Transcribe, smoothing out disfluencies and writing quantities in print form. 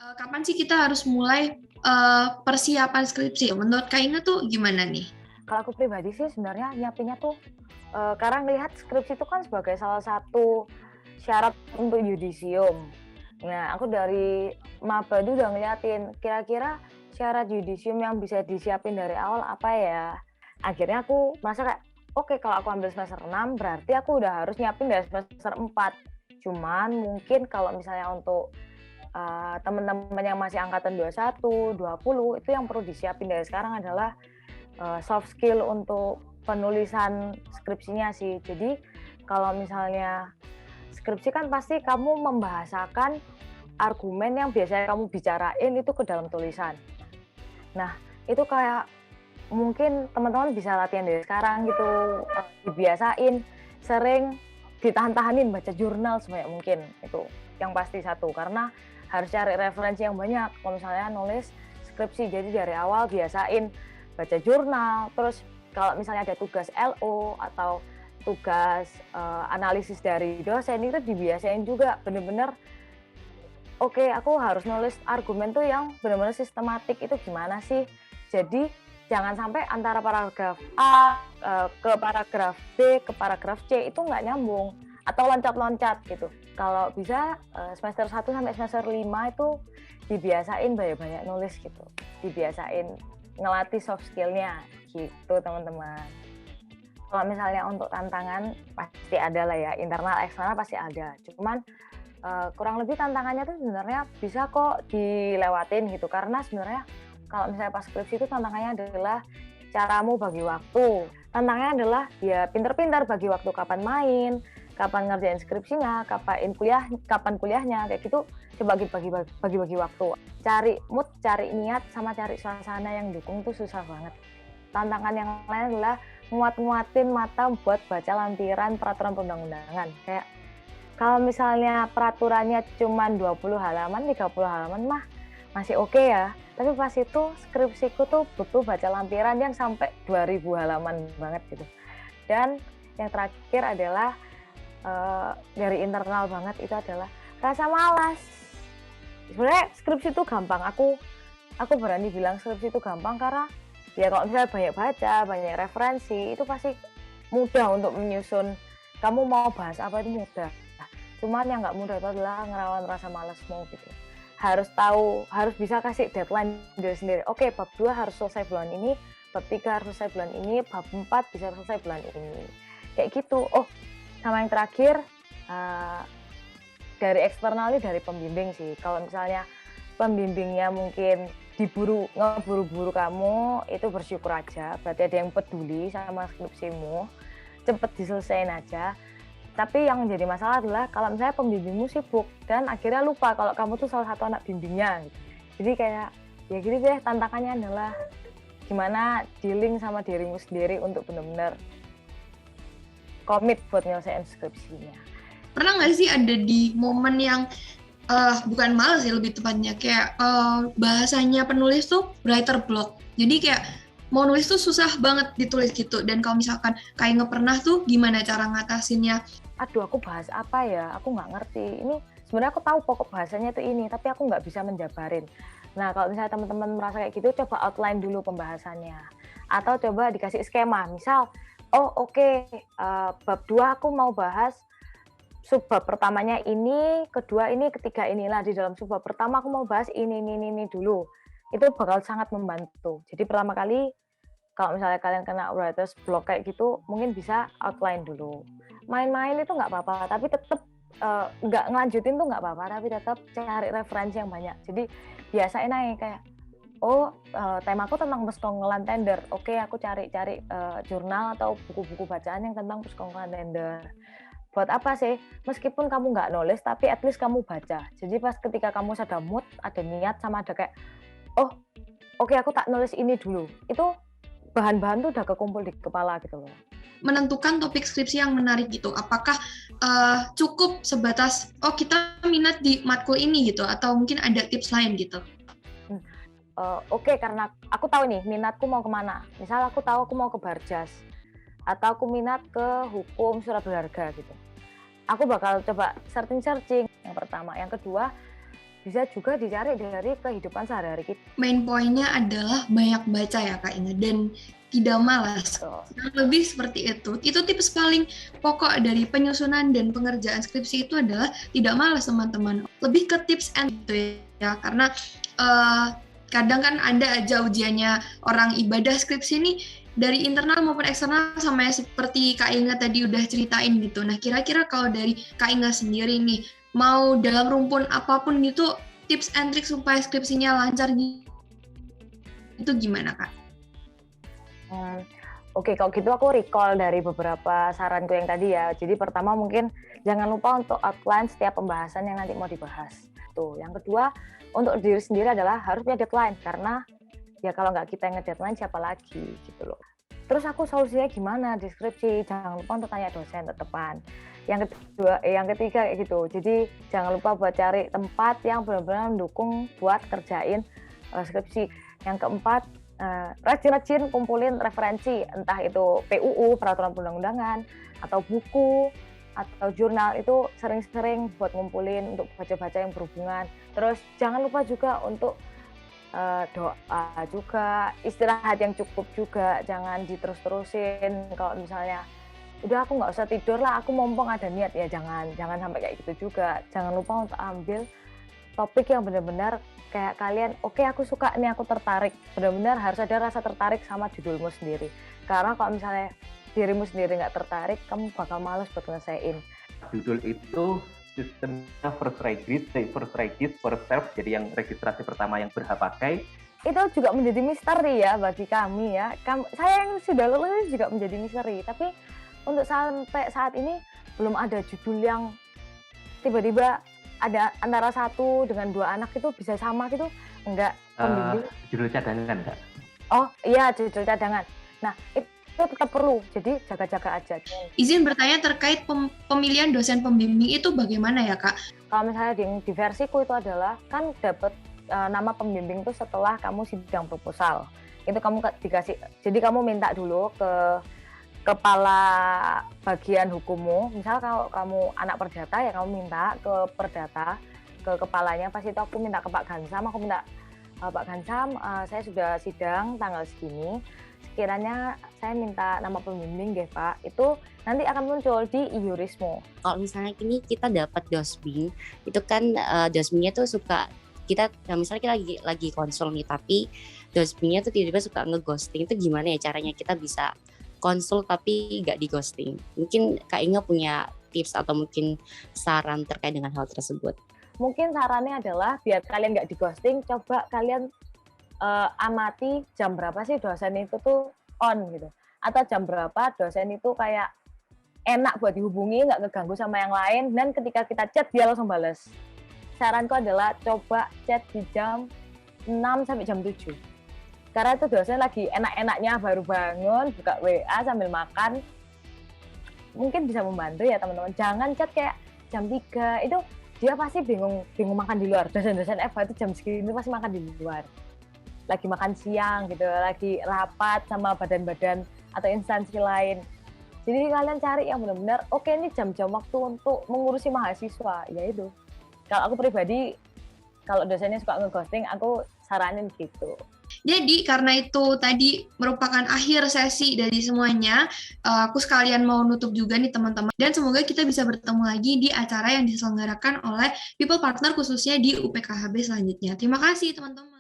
Kapan sih kita harus mulai persiapan skripsi? Menurut Kak Inga tuh gimana nih? Kalau aku pribadi sih sebenarnya nyiapinnya tuh karena ngelihat skripsi itu kan sebagai salah satu syarat untuk yudisium. Nah, aku dari maba itu udah ngeliatin kira-kira syarat yudisium yang bisa disiapin dari awal apa ya. Akhirnya aku merasa kayak, oke kalau aku ambil semester 6 berarti aku udah harus nyiapin dari semester 4. Cuman mungkin kalau misalnya untuk teman-teman yang masih angkatan 21, 20 itu yang perlu disiapin dari sekarang adalah soft skill untuk penulisan skripsinya sih. Jadi kalau misalnya skripsi kan pasti kamu membahasakan argumen yang biasanya kamu bicarain itu ke dalam tulisan. Nah, itu kayak mungkin teman-teman bisa latihan dari sekarang gitu, dibiasain sering ditahan-tahanin baca jurnal sebanyak mungkin, itu yang pasti satu. Karena harus cari referensi yang banyak kalau misalnya nulis skripsi. Jadi dari awal biasain baca jurnal, terus kalau misalnya ada tugas LO atau tugas analisis dari dosen itu dibiasain juga bener-bener, oke aku harus nulis argumen tuh yang bener-bener sistematik itu gimana sih. Jadi jangan sampai antara paragraf A ke paragraf B ke paragraf C itu nggak nyambung atau loncat-loncat gitu. Kalau bisa semester 1 sampai semester 5 itu dibiasain banyak-banyak nulis gitu. Dibiasain ngelatih soft skill-nya gitu teman-teman. Kalau misalnya untuk tantangan pasti ada lah ya, internal eksternal pasti ada. Cuman kurang lebih tantangannya tuh sebenarnya bisa kok dilewatin gitu. Karena sebenarnya kalau misalnya pas skripsi itu tantangannya adalah caramu bagi waktu. Tantangannya adalah ya pinter-pinter bagi waktu, kapan main, kapan ngerjain skripsinya, kapan kuliahnya, kayak gitu. Coba bagi waktu. Cari mood, cari niat, sama cari suasana yang dukung tuh susah banget. Tantangan yang lain adalah nguat-nguatin mata buat baca lampiran peraturan perundang-undangan. Kayak kalau misalnya peraturannya cuma 20 halaman, 30 halaman mah masih oke ya. Tapi pas itu skripsiku tuh butuh baca lampiran yang sampai 2000 halaman banget gitu. Dan yang terakhir adalah dari internal banget itu adalah rasa malas. Sebenarnya skripsi itu gampang. Aku berani bilang skripsi itu gampang karena ya kalau misalnya banyak baca, banyak referensi, itu pasti mudah untuk menyusun. Kamu mau bahas apa itu mudah. Cuman yang nggak mudah itu adalah ngelawan rasa malasmu gitu. Harus bisa kasih deadline diri sendiri. Oke, bab 2 harus selesai bulan ini, bab 3 harus selesai bulan ini, bab 4 bisa selesai bulan ini. Kayak gitu. Oh, sama yang terakhir, dari eksternal ini dari pembimbing sih. Kalau misalnya pembimbingnya mungkin ngeburu-buru kamu, itu bersyukur aja. Berarti ada yang peduli sama skripsimu, cepet diselesain aja. Tapi yang jadi masalah adalah kalau misalnya pembimbingmu sibuk dan akhirnya lupa kalau kamu tuh salah satu anak bimbingnya. Gitu. Jadi kayak ya gitu deh, tantangannya adalah gimana dealing sama dirimu sendiri untuk benar-benar komit buat nyelesain skripsinya. Pernah nggak sih ada di momen yang bukan males sih lebih tepatnya, kayak bahasanya penulis tuh writer block. Jadi kayak mau nulis tuh susah banget ditulis gitu. Dan kalau misalkan kayak nggak pernah tuh gimana cara ngatasinnya? Aduh aku bahas apa ya, aku nggak ngerti. Ini sebenarnya aku tahu pokok bahasanya itu ini, tapi aku nggak bisa menjabarin. Nah kalau misalnya teman-teman merasa kayak gitu, coba outline dulu pembahasannya. Atau coba dikasih skema, misal, oh oke, bab 2 aku mau bahas subbab pertamanya ini, kedua ini, ketiga inilah. Di dalam subbab pertama aku mau bahas ini dulu. Itu bakal sangat membantu. Jadi pertama kali kalau misalnya kalian kena writer's block kayak gitu, mungkin bisa outline dulu. Main-main itu nggak apa-apa, tapi tetap nggak ngelanjutin tuh nggak apa-apa, tapi tetap cari referensi yang banyak. Jadi biasain aja kayak, temaku tentang persekongkolan tender. Oke, aku cari jurnal atau buku-buku bacaan yang tentang persekongkolan tender. Buat apa sih? Meskipun kamu nggak nulis, tapi at least kamu baca. Jadi pas ketika kamu ada mood, ada niat, sama ada kayak, oh oke aku tak nulis ini dulu. Itu bahan-bahan tuh udah kekumpul di kepala gitu loh. Menentukan topik skripsi yang menarik gitu. Apakah cukup sebatas, oh kita minat di matkul ini gitu, atau mungkin ada tips lain gitu? Oke, karena aku tahu nih minatku mau kemana. Misal aku tahu aku mau ke Barjas, atau aku minat ke hukum surat berharga gitu. Aku bakal coba searching yang pertama. Yang kedua, bisa juga dicari dari kehidupan sehari-hari kita. Main poinnya adalah banyak baca ya Kak Inga, dan tidak malas. Lebih seperti itu. Itu tips paling pokok dari penyusunan dan pengerjaan skripsi itu adalah tidak malas teman-teman. Lebih ke tips and gitu ya, karena kadang kan ada aja ujiannya orang ibadah skripsi ini dari internal maupun eksternal, sama seperti Kak Inga tadi udah ceritain gitu. Nah, kira-kira kalau dari Kak Inga sendiri nih, mau dalam rumpun apapun gitu, tips and trick supaya skripsinya lancar itu gimana Kak? Oke, kalau gitu aku recall dari beberapa saranku yang tadi ya. Jadi pertama mungkin jangan lupa untuk outline setiap pembahasan yang nanti mau dibahas. Tuh. Yang kedua, untuk diri sendiri adalah harus punya deadline, karena ya kalau nggak kita yang nge-deadline siapa lagi gitu loh. Terus aku solusinya gimana di skripsi? Jangan lupa untuk tanya dosen tetepan. Yang ketiga kayak gitu. Jadi jangan lupa buat cari tempat yang benar-benar mendukung buat kerjain skripsi. Yang keempat, rajin-rajin kumpulin referensi, entah itu PUU, peraturan perundang-undangan, atau buku, atau jurnal, itu sering-sering buat ngumpulin untuk baca-baca yang berhubungan. Terus jangan lupa juga untuk doa juga, istirahat yang cukup juga, jangan diterus-terusin. Kalau misalnya udah aku nggak usah tidur lah, aku mumpung ada niat, ya jangan sampai kayak gitu juga. Jangan lupa untuk ambil topik yang benar-benar kayak kalian, oke, aku suka nih, aku tertarik. Benar-benar harus ada rasa tertarik sama judulmu sendiri. Karena kalau misalnya dirimu sendiri nggak tertarik, kamu bakal males buat ngelesain. Judul itu sistemnya first regis, first serve, jadi yang registrasi pertama yang berhak pakai. Itu juga menjadi misteri ya bagi kami ya. Saya yang sudah lulus juga menjadi misteri. Tapi untuk sampai saat ini belum ada judul yang tiba-tiba ada antara satu dengan dua anak itu bisa sama gitu, enggak. Judul cadangan enggak? Oh iya, judul cadangan. Nah itu tetap perlu, jadi jaga-jaga aja. Izin bertanya terkait pemilihan dosen pembimbing itu bagaimana ya Kak? Kalau misalnya di versiku itu adalah, kan dapat nama pembimbing itu setelah kamu sidang proposal. Itu kamu dikasih, jadi kamu minta dulu ke kepala bagian hukummu. Misal kalau kamu anak perdata, ya kamu minta ke perdata, ke kepalanya. Pas itu aku minta ke Pak Gansam, Pak Gansam, saya sudah sidang tanggal segini, sekiranya saya minta nama pembimbing deh Pak. Itu nanti akan muncul di iurismu. Kalau misalnya ini kita dapat dosbing, itu kan dosbingnya tuh suka kita, misalnya kita lagi konsul nih, tapi dosbingnya tuh tiba-tiba suka ngeghosting. Itu gimana ya caranya kita bisa konsul tapi nggak di ghosting? Mungkin Kak Inga punya tips atau mungkin saran terkait dengan hal tersebut. Mungkin sarannya adalah biar kalian nggak di ghosting, coba kalian amati jam berapa sih dosen itu tuh on gitu, atau jam berapa dosen itu kayak enak buat dihubungi, nggak keganggu sama yang lain, dan ketika kita chat dia langsung bales. Saranku adalah coba chat di jam 6 sampai jam 7. Karena itu dosen lagi enak-enaknya baru bangun, buka WA sambil makan. Mungkin bisa membantu ya teman-teman. Jangan chat kayak jam 3, itu dia pasti bingung makan di luar. Dosen-dosen FH itu jam segini pasti makan di luar. Lagi makan siang gitu, lagi rapat sama badan-badan atau instansi lain. Jadi kalian cari yang benar-benar, oke, ini jam-jam waktu untuk mengurusi mahasiswa, ya itu. Kalau aku pribadi, kalau dosennya suka ngeghosting, aku saranin gitu. Jadi karena itu tadi merupakan akhir sesi dari semuanya, aku sekalian mau nutup juga nih teman-teman. Dan semoga kita bisa bertemu lagi di acara yang diselenggarakan oleh People Partner khususnya di UPKHB selanjutnya. Terima kasih teman-teman.